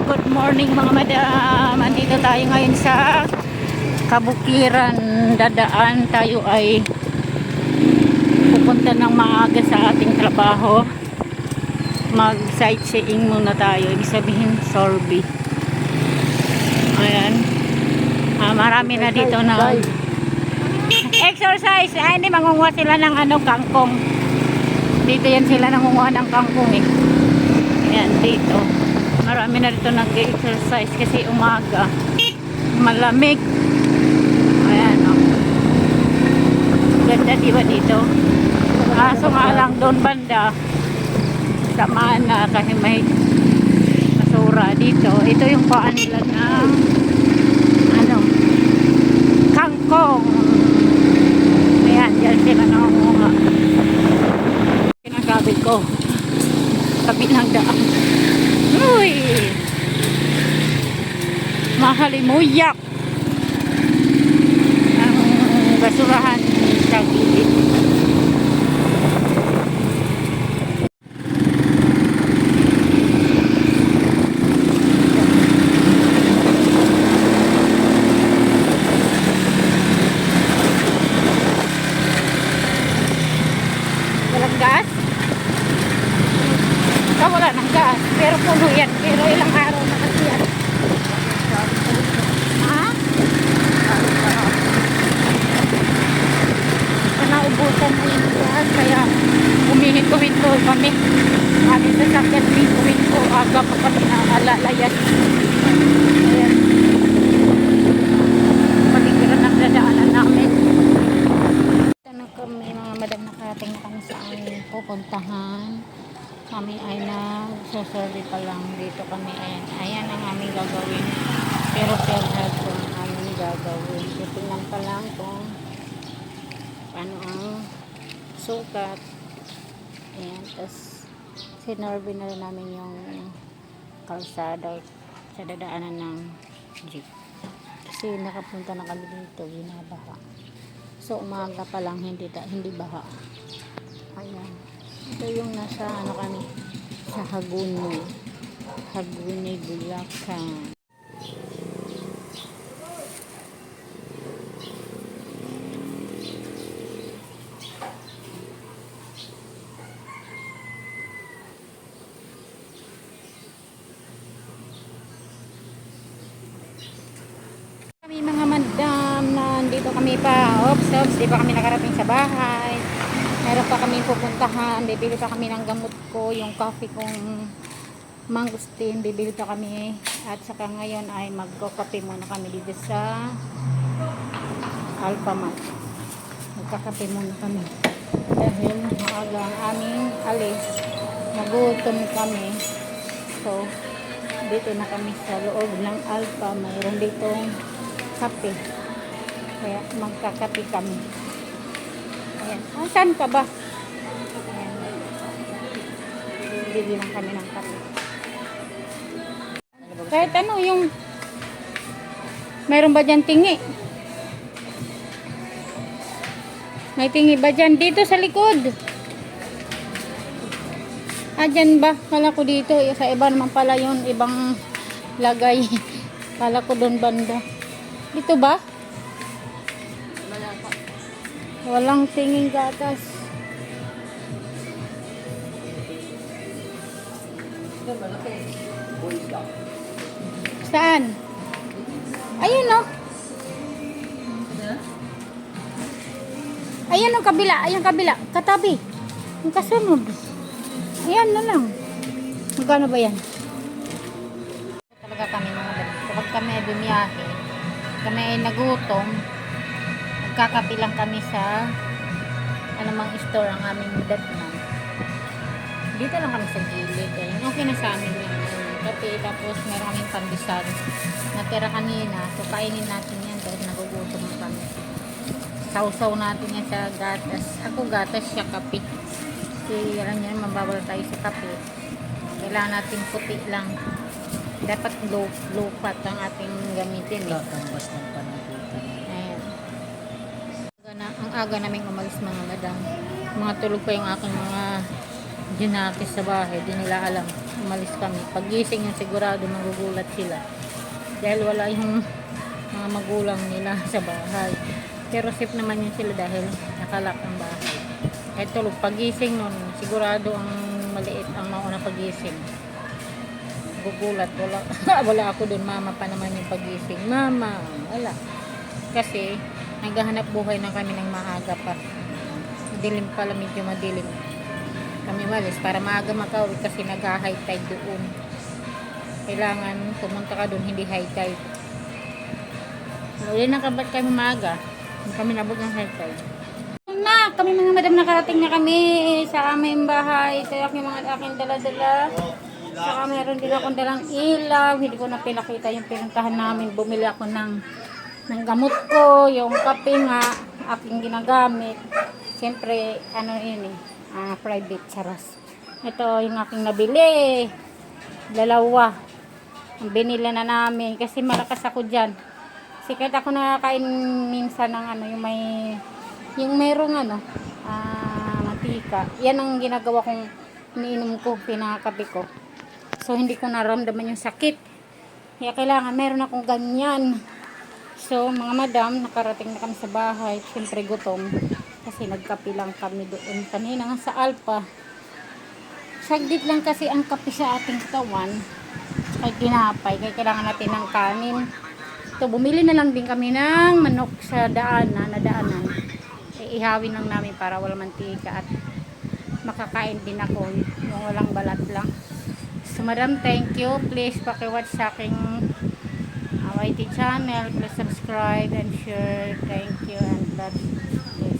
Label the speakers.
Speaker 1: good morning mga madam. Andito tayo ngayon sa Kabukiran. Dadaan tayo ay pupunta ng maaga sa ating trabaho. Mag sightseeing muna tayo. Ibig sabihin sorby. Ayan. Marami na dito na exercise. Ay, hindi mangunguha sila ng kangkong. Dito yan sila nangunguha ng kangkong eh. Ayan, dito. Marami na dito nag-exercise kasi umaga. Malamig. Ayan, o. Ganda diba dito? Kaso nga lang doon banda. Samaan na kasi may basura dito. Ito yung paan nila na kangkong. Ayan, dyan sila nangunguha. Sinasabi ko. Tabi ng daan. Uy! Mahalimuyak! Ang basurahan sa gilid. Walang gas? Wala ng gas. Pero puno yan. Pero ilang araw na kasi yan. Ha? Naubusan mo yung gas. Kaya humihinto-hinto kami. Kami sa sakit hinto-hinto. Aga pa kami naalalayan. Ayan. Paligiran ang dadaanan namin. Ito na kami mga madam, nakarating na kami sa aming pupuntahan. Kami ay nagsasurvey pa lang dito kami. Ayan ang aming gagawin. Pero per head po ang aming gagawin. Titingnan pa lang kung ano ang sukat. Ayan. Tapos sinurvey na rin namin yung kalsada sa dadaanan ng jeep. Kasi nakapunta na kami dito. Binabaha. So umaga pa lang hindi baha. Ayan. Ito yung nasa kami sa Hagonoy, Bulacan. Kami mga madam, nandito kami pa. Oops, di ba kami nakarating sa bahay? Meron pa kami pupuntahan, bibili pa kami ng gamot ko, yung coffee kong mangustin, bibili pa kami. At saka ngayon ay magkakape muna kami dito sa Alphamart. Magkakape muna kami. Dahil maaga ang aming alis, nagutom kami. So, dito na kami sa loob ng Alpha. Mayroon ditong kape. Kaya magkakape kami. Ayan. Saan ka ba? Ayan. Bili lang kami ng kape. Kahit ano yung mayroon ba dyan tingi? May tingi ba dyan? Dito sa likod. Dyan ba? Kala ko dito. Sa iba naman pala yun. Ibang lagay. Kala ko doon banda. Dito ba? Walang tinging gatas. Saan? Ayun no. Ayun ang kabila. Ayun kabila. Katabi. Yung kasunod. Ayan na lang. Magkano ba yan? Talaga kami mga ganun. Kapag kami ay bumiyahe, kami ay nagutom, magkakapi lang kami sa anumang store ang aming datnan. Dito lang kami sa gilid. Ayun. Okay na sa amin yan. Kape, tapos meron kaming pandesal. Natira kanina. So, kainin natin yan dahil nagugutom na kami. Sausaw natin yan sa gatas. Ako gatas, siya kape. Kasi alam nyo naman, bawal tayo sa kape. Kailangan natin puti lang. Dapat low fat ang ating gamitin.
Speaker 2: Kakambas ng panagutan.
Speaker 1: Ayan. Ang aga naming umalis mga madam. Mga tulog pa yung aking mga Ginakis sa bahay, di nila alam. Umalis kami. Pagising yung sigurado magugulat sila. Dahil wala yung mga magulang nila sa bahay. Pero safe naman yun sila dahil nakalak ang bahay. Kahit tulog, pagising nun, sigurado ang maliit ang mauna pagising. Gugulat, wala, wala ako dun, mama pa naman yung pagising. Mama, wala. Kasi, naghahanap buhay na kami ng maaga pa. Dilim pala, medyo madilim. Kami malis para maaga makauwi kasi nag-high tide doon. Kailangan pumunta ka doon, hindi high tide. Uli na kabat kami maaga. Hindi kami nabog ng high tide. Na, kami mga madam nakarating na kami sa aming bahay. Ito yung mga aking dala-dala. Saka meron din akong dalang ilaw. Hindi ko na pinakita yung pinuntahan namin. Bumili ako ng gamot ko, yung kape nga, aking ginagamit. Siyempre, ano yun eh, private charas. Ito yung aking nabili. Dalawa. Ang binili na namin kasi malakas ako dyan. Kasi kahit ako nakakain minsan ng ano, yung mayroong ano, mantika. Yan ang ginagawa kong iniinom ko, pinakape ko. So, hindi ko naramdaman yung sakit. Kaya kailangan, meron akong ganyan. So, mga madam, nakarating na kami sa bahay. Siyempre, gutom. Kasi nagkape lang kami doon. Kanina nga sa Alpha. Saglit lang kasi ang kape sa ating katawan. Kaya ginapay. Kaya kailangan natin ng kanin. So, bumili na lang din kami ng manok sa nadaanan. Ihawin lang namin para walang mantika at makakain din ako yung walang balat lang. So madam, thank you. Please pakiwatch sa aking YT channel. Please subscribe and share. Thank you and God bless.